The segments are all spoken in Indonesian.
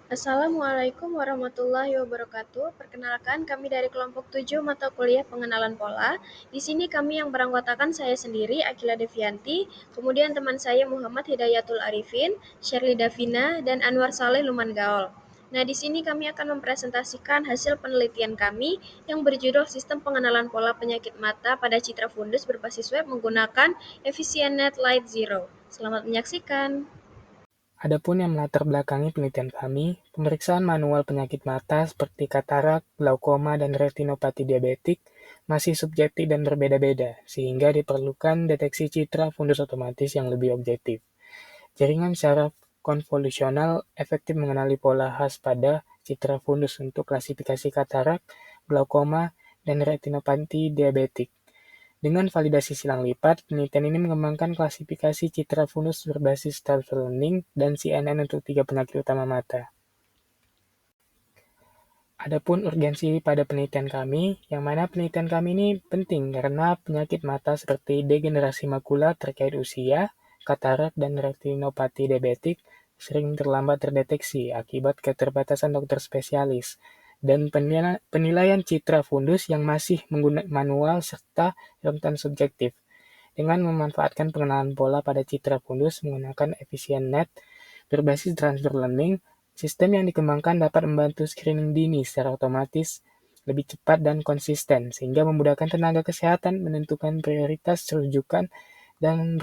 Assalamualaikum warahmatullahi wabarakatuh. Perkenalkan, kami dari kelompok 7 mata kuliah pengenalan pola. Di sini kami yang beranggotakan saya sendiri, Akila Devianti, kemudian teman saya Muhammad Hidayatul Arifin, Shirley Davina, dan Anwar Saleh Lumangaol. Nah, di sini kami akan mempresentasikan hasil penelitian kami yang berjudul Sistem Pengenalan Pola Penyakit Mata pada Citra Fundus berbasis web menggunakan EfficientNet Light Zero. Selamat menyaksikan. Adapun yang melatar belakangi penelitian kami, pemeriksaan manual penyakit mata seperti katarak, glaukoma, dan retinopati diabetik masih subjektif dan berbeda-beda, sehingga diperlukan deteksi citra fundus otomatis yang lebih objektif. Jaringan syaraf konvolusional efektif mengenali pola khas pada citra fundus untuk klasifikasi katarak, glaukoma, dan retinopati diabetik. Dengan validasi silang lipat, penelitian ini mengembangkan klasifikasi citra fundus berbasis self-learning dan CNN untuk 3 penyakit utama mata. Adapun urgensi pada penelitian kami, yang mana penelitian kami ini penting karena penyakit mata seperti degenerasi makula terkait usia, katarak, dan retinopati diabetik sering terlambat terdeteksi akibat keterbatasan dokter spesialis dan penilaian citra fundus yang masih menggunakan manual serta rentan subjektif. Dengan memanfaatkan pengenalan pola pada citra fundus menggunakan EfficientNet berbasis transfer learning, sistem yang dikembangkan dapat membantu screening dini secara otomatis, lebih cepat dan konsisten, sehingga memudahkan tenaga kesehatan menentukan prioritas rujukan dan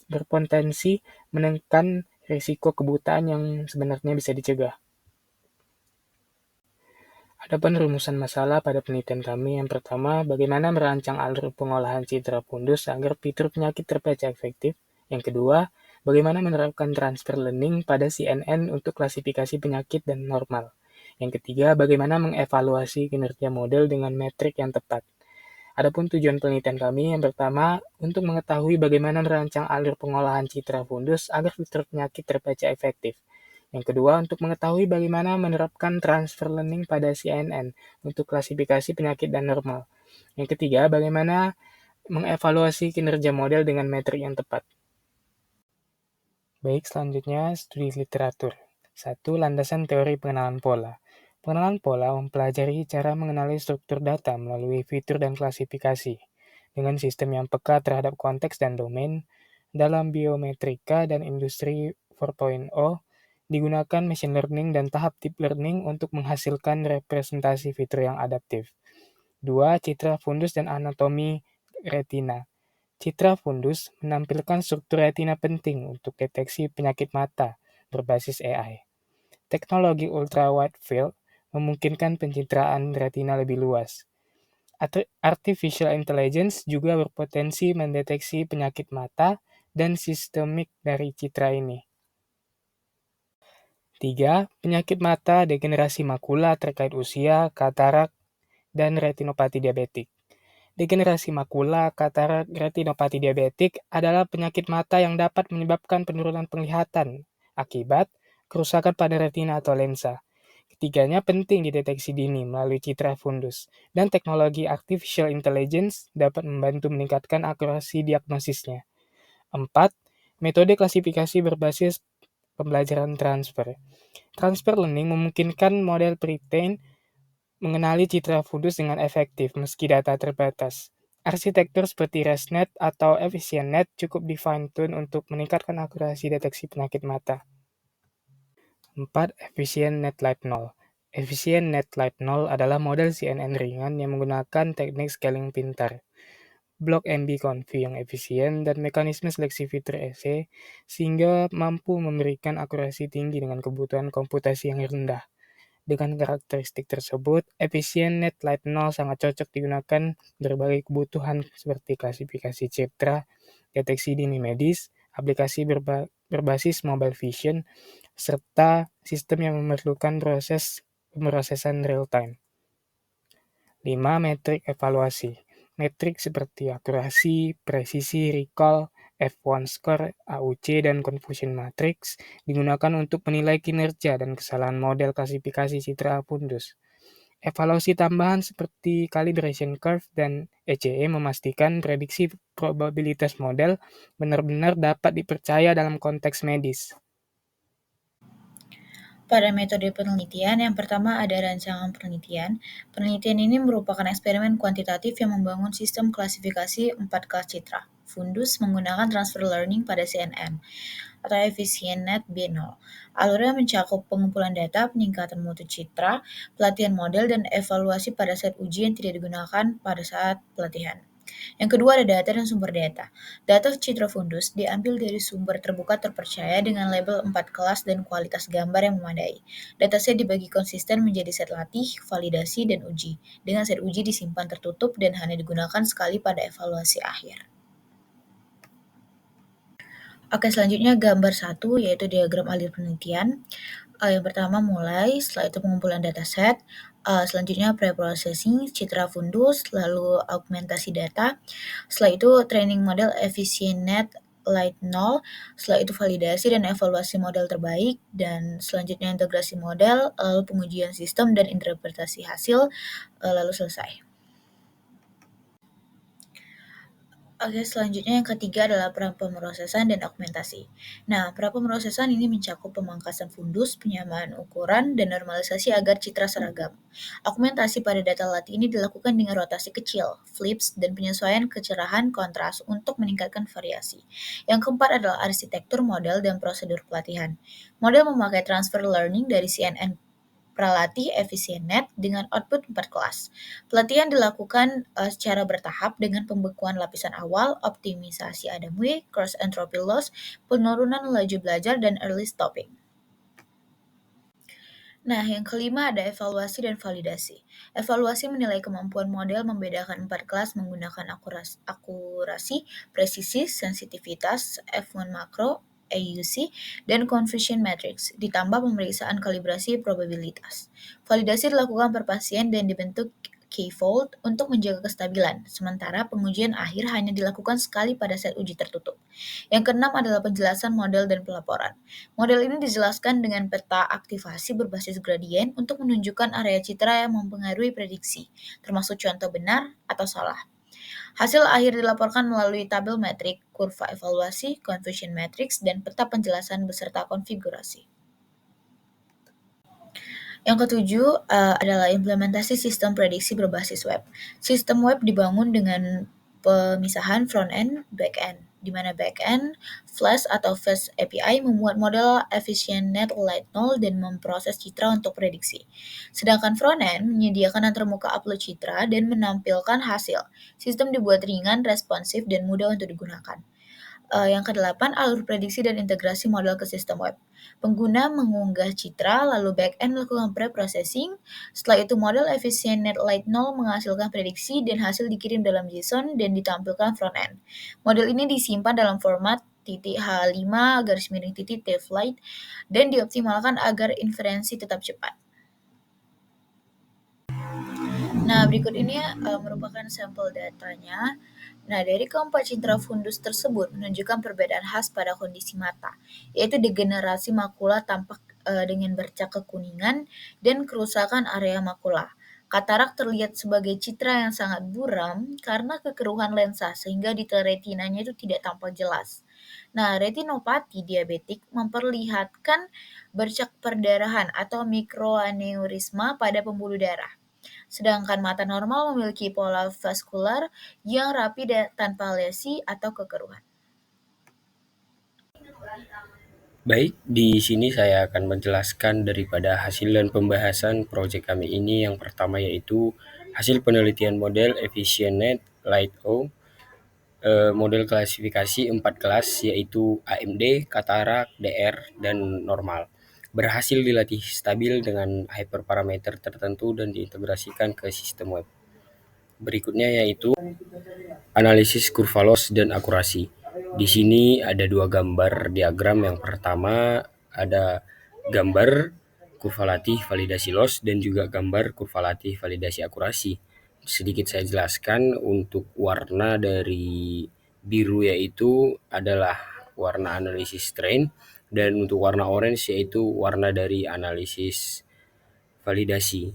berpotensi menekan risiko kebutaan yang sebenarnya bisa dicegah. Adapun rumusan masalah pada penelitian kami, yang pertama, bagaimana merancang alur pengolahan citra fundus agar fitur penyakit terbaca efektif. Yang kedua, bagaimana menerapkan transfer learning pada CNN untuk klasifikasi penyakit dan normal. Yang ketiga, bagaimana mengevaluasi kinerja model dengan metrik yang tepat. Adapun tujuan penelitian kami, yang pertama, untuk mengetahui bagaimana merancang alur pengolahan citra fundus agar fitur penyakit terbaca efektif. Yang kedua, untuk mengetahui bagaimana menerapkan transfer learning pada CNN untuk klasifikasi penyakit dan normal. Yang ketiga, bagaimana mengevaluasi kinerja model dengan metrik yang tepat. Baik, selanjutnya studi literatur. 1. Landasan teori pengenalan pola. Pengenalan pola mempelajari cara mengenali struktur data melalui fitur dan klasifikasi. Dengan sistem yang peka terhadap konteks dan domain, dalam biometrika dan industri 4.0, digunakan machine learning dan tahap deep learning untuk menghasilkan representasi fitur yang adaptif. 2. Citra fundus dan anatomi retina. Citra fundus menampilkan struktur retina penting untuk deteksi penyakit mata berbasis AI. Teknologi ultra wide field memungkinkan pencitraan retina lebih luas. Artificial intelligence juga berpotensi mendeteksi penyakit mata dan sistemik dari citra ini. 3. Penyakit mata degenerasi makula terkait usia, katarak, dan retinopati diabetik. Degenerasi makula, katarak, retinopati diabetik adalah penyakit mata yang dapat menyebabkan penurunan penglihatan akibat kerusakan pada retina atau lensa. Ketiganya penting dideteksi dini melalui citra fundus, dan teknologi artificial intelligence dapat membantu meningkatkan akurasi diagnosisnya. 4. Metode klasifikasi berbasis pembelajaran transfer. Transfer learning memungkinkan model pre-trained mengenali citra fundus dengan efektif meski data terbatas. Arsitektur seperti ResNet atau EfficientNet cukup di-fine-tune untuk meningkatkan akurasi deteksi penyakit mata. 4. EfficientNet Light 0. EfficientNet Light 0 adalah model CNN ringan yang menggunakan teknik scaling pintar, blok MB conv yang efisien, dan mekanisme seleksi fitur EC sehingga mampu memberikan akurasi tinggi dengan kebutuhan komputasi yang rendah. Dengan karakteristik tersebut, EfficientNet Light 0 sangat cocok digunakan berbagai kebutuhan seperti klasifikasi citra, deteksi dini medis, aplikasi berbasis mobile vision, serta sistem yang memerlukan proses pemrosesan real-time. 5. Metrik evaluasi. Metrik seperti akurasi, presisi, recall, F1 score, AUC, dan confusion matrix digunakan untuk menilai kinerja dan kesalahan model klasifikasi citra fundus. Evaluasi tambahan seperti calibration curve dan ECE memastikan prediksi probabilitas model benar-benar dapat dipercaya dalam konteks medis. Pada metode penelitian, yang pertama ada rancangan penelitian. Penelitian ini merupakan eksperimen kuantitatif yang membangun sistem klasifikasi 4 kelas citra. Fundus menggunakan transfer learning pada CNN atau EfficientNet B0. Alurnya mencakup pengumpulan data, peningkatan mutu citra, pelatihan model, dan evaluasi pada saat uji yang tidak digunakan pada saat pelatihan. Yang kedua ada data dan sumber data. Data citra fundus diambil dari sumber terbuka terpercaya dengan label 4 kelas dan kualitas gambar yang memadai. Dataset dibagi konsisten menjadi set latih, validasi, dan uji. Dengan set uji disimpan tertutup dan hanya digunakan sekali pada evaluasi akhir. Oke, selanjutnya gambar 1 yaitu diagram alir penelitian. Yang pertama mulai, setelah itu pengumpulan dataset, selanjutnya preprocessing citra fundus, lalu augmentasi data, setelah itu training model EfficientNet Light 0, setelah itu validasi dan evaluasi model terbaik, dan selanjutnya integrasi model, lalu pengujian sistem dan interpretasi hasil, lalu selesai. Oke, selanjutnya yang ketiga adalah pemrosesan dan augmentasi. Nah, pemrosesan ini mencakup pemangkasan fundus, penyamaan ukuran, dan normalisasi agar citra seragam. Augmentasi pada data latih ini dilakukan dengan rotasi kecil, flips, dan penyesuaian kecerahan kontras untuk meningkatkan variasi. Yang keempat adalah arsitektur model dan prosedur pelatihan. Model memakai transfer learning dari CNN Pralatih EfficientNet dengan output 4 kelas. Pelatihan dilakukan secara bertahap dengan pembekuan lapisan awal, optimisasi Adam-Wee, cross entropy loss, penurunan laju belajar, dan early stopping. Nah, yang kelima ada evaluasi dan validasi. Evaluasi menilai kemampuan model membedakan 4 kelas menggunakan akurasi, presisi, sensitivitas, F1 makro, AUC, dan confusion matrix, ditambah pemeriksaan kalibrasi probabilitas. Validasi dilakukan per pasien dan dibentuk K-fold untuk menjaga kestabilan, sementara pengujian akhir hanya dilakukan sekali pada set uji tertutup. Yang keenam adalah penjelasan model dan pelaporan. Model ini dijelaskan dengan peta aktivasi berbasis gradien untuk menunjukkan area citra yang mempengaruhi prediksi, termasuk contoh benar atau salah. Hasil akhir dilaporkan melalui tabel metrik, kurva evaluasi, confusion matrix, dan peta penjelasan beserta konfigurasi. Yang ketujuh adalah implementasi sistem prediksi berbasis web. Sistem web dibangun dengan pemisahan front-end, back-end, di mana back-end, Flash atau Fast API membuat model EfficientNet Light 0 dan memproses citra untuk prediksi. Sedangkan front-end menyediakan antarmuka upload citra dan menampilkan hasil. Sistem dibuat ringan, responsif, dan mudah untuk digunakan. Yang kedelapan, alur prediksi dan integrasi model ke sistem web. Pengguna mengunggah citra, lalu back-end melakukan pre-processing. Setelah itu model EfficientNet Light 0 menghasilkan prediksi dan hasil dikirim dalam JSON dan ditampilkan front-end. Model ini disimpan dalam format .h5 garis miring .tflight dan dioptimalkan agar inferensi tetap cepat. Nah, berikut ini merupakan sampel datanya. Nah, dari keempat citra fundus tersebut menunjukkan perbedaan khas pada kondisi mata, yaitu degenerasi makula tampak dengan bercak kekuningan dan kerusakan area makula. Katarak terlihat sebagai citra yang sangat buram karena kekeruhan lensa sehingga detail retinanya itu tidak tampak jelas. Nah, retinopati diabetik memperlihatkan bercak perdarahan atau mikroaneurisma pada pembuluh darah. Sedangkan mata normal memiliki pola vaskular yang rapi tanpa lesi atau kekeruhan. Baik, di sini saya akan menjelaskan daripada hasil dan pembahasan proyek kami ini. Yang pertama yaitu hasil penelitian model EfficientNet Light O, model klasifikasi 4 kelas yaitu AMD, katarak, DR, dan normal. Berhasil dilatih stabil dengan hyperparameter tertentu dan diintegrasikan ke sistem web. Berikutnya yaitu analisis kurva loss dan akurasi. Di sini ada dua gambar diagram. Yang pertama ada gambar kurva latih validasi loss dan juga gambar kurva latih validasi akurasi. Sedikit saya jelaskan, untuk warna dari biru yaitu adalah warna analisis strain, dan untuk warna orange yaitu warna dari analisis validasi.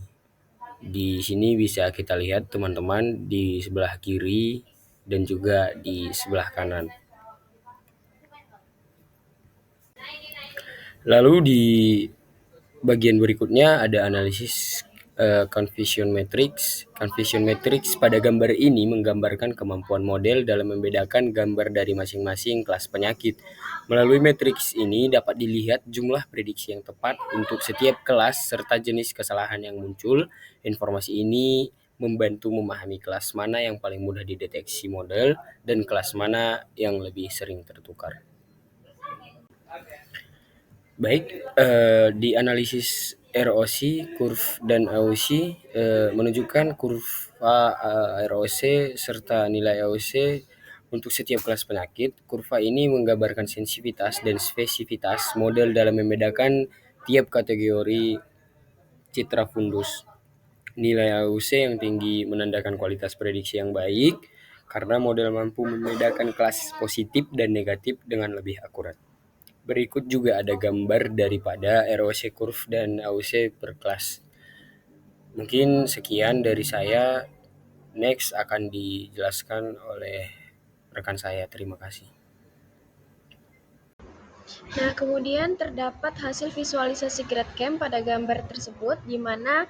Di sini bisa kita lihat teman-teman di sebelah kiri dan juga di sebelah kanan. Lalu di Bagian berikutnya ada analisis confusion matrix. Confusion matrix pada gambar ini menggambarkan kemampuan model dalam membedakan gambar dari masing-masing kelas penyakit. Melalui matriks ini dapat dilihat jumlah prediksi yang tepat untuk setiap kelas serta jenis kesalahan yang muncul. Informasi ini membantu memahami kelas mana yang paling mudah dideteksi model dan kelas mana yang lebih sering tertukar. Baik, di analisis ROC, curve dan AOC menunjukkan kurva ROC serta nilai AOC untuk setiap kelas penyakit. Kurva ini menggambarkan sensitivitas dan spesifitas model dalam membedakan tiap kategori citra fundus. Nilai AOC yang tinggi menandakan kualitas prediksi yang baik karena model mampu membedakan kelas positif dan negatif dengan lebih akurat. Berikut juga ada gambar daripada ROC curve dan AOC per kelas. Mungkin sekian dari saya. Next akan dijelaskan oleh rekan saya. Terima kasih. Nah, kemudian terdapat hasil visualisasi GradCam pada gambar tersebut, di mana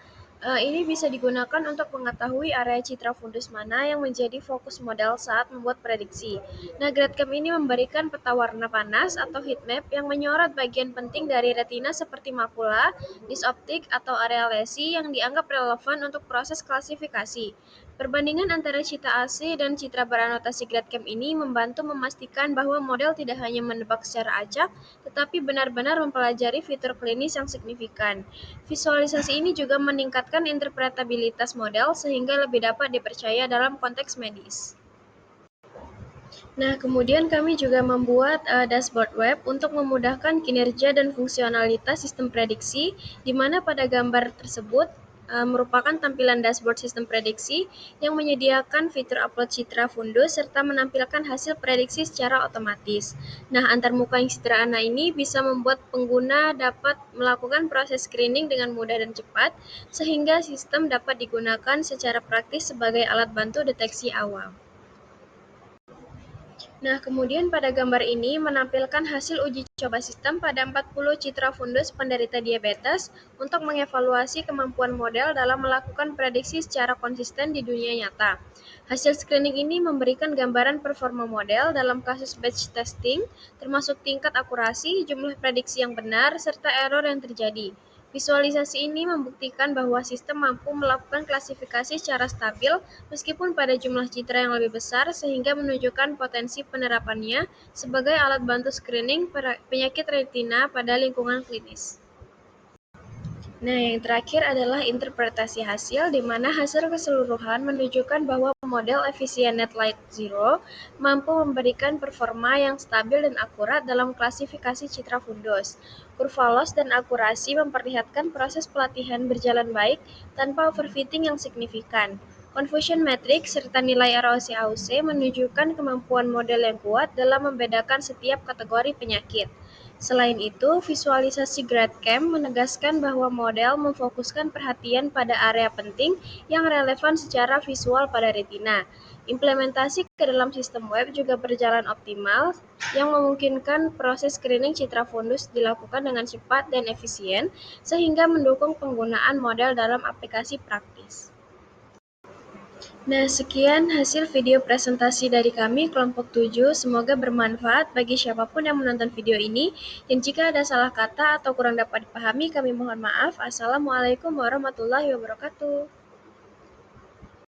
ini bisa digunakan untuk mengetahui area citra fundus mana yang menjadi fokus model saat membuat prediksi. Nah, GradCam ini memberikan peta warna panas atau heat map yang menyorot bagian penting dari retina seperti makula, disk optik, atau area lesi yang dianggap relevan untuk proses klasifikasi. Perbandingan antara citra asli dan citra beranotasi GradCam ini membantu memastikan bahwa model tidak hanya menebak secara acak, tetapi benar-benar mempelajari fitur klinis yang signifikan. Visualisasi ini juga meningkatkan interpretabilitas model sehingga lebih dapat dipercaya dalam konteks medis. Nah, kemudian kami juga membuat dashboard web untuk memudahkan kinerja dan fungsionalitas sistem prediksi, di mana pada gambar tersebut merupakan tampilan dashboard sistem prediksi yang menyediakan fitur upload citra fundus serta menampilkan hasil prediksi secara otomatis. Nah, antarmuka yang sederhana ini bisa membuat pengguna dapat melakukan proses screening dengan mudah dan cepat, sehingga sistem dapat digunakan secara praktis sebagai alat bantu deteksi awal. Nah, kemudian pada gambar ini menampilkan hasil uji coba sistem pada 40 citra fundus penderita diabetes untuk mengevaluasi kemampuan model dalam melakukan prediksi secara konsisten di dunia nyata. Hasil screening ini memberikan gambaran performa model dalam kasus batch testing, termasuk tingkat akurasi, jumlah prediksi yang benar, serta error yang terjadi. Visualisasi ini membuktikan bahwa sistem mampu melakukan klasifikasi secara stabil meskipun pada jumlah citra yang lebih besar, sehingga menunjukkan potensi penerapannya sebagai alat bantu screening penyakit retina pada lingkungan klinis. Nah, yang terakhir adalah interpretasi hasil, di mana hasil keseluruhan menunjukkan bahwa model EfficientNet Light Zero mampu memberikan performa yang stabil dan akurat dalam klasifikasi citra fundus. Kurva loss dan akurasi memperlihatkan proses pelatihan berjalan baik tanpa overfitting yang signifikan. Confusion matrix serta nilai ROC-AOC menunjukkan kemampuan model yang kuat dalam membedakan setiap kategori penyakit. Selain itu, visualisasi GradCam menegaskan bahwa model memfokuskan perhatian pada area penting yang relevan secara visual pada retina. Implementasi ke dalam sistem web juga berjalan optimal, yang memungkinkan proses screening citra fundus dilakukan dengan cepat dan efisien, sehingga mendukung penggunaan model dalam aplikasi praktis. Nah, sekian hasil video presentasi dari kami kelompok 7. Semoga bermanfaat bagi siapapun yang menonton video ini. Dan jika ada salah kata atau kurang dapat dipahami, kami mohon maaf. Assalamualaikum warahmatullahi wabarakatuh.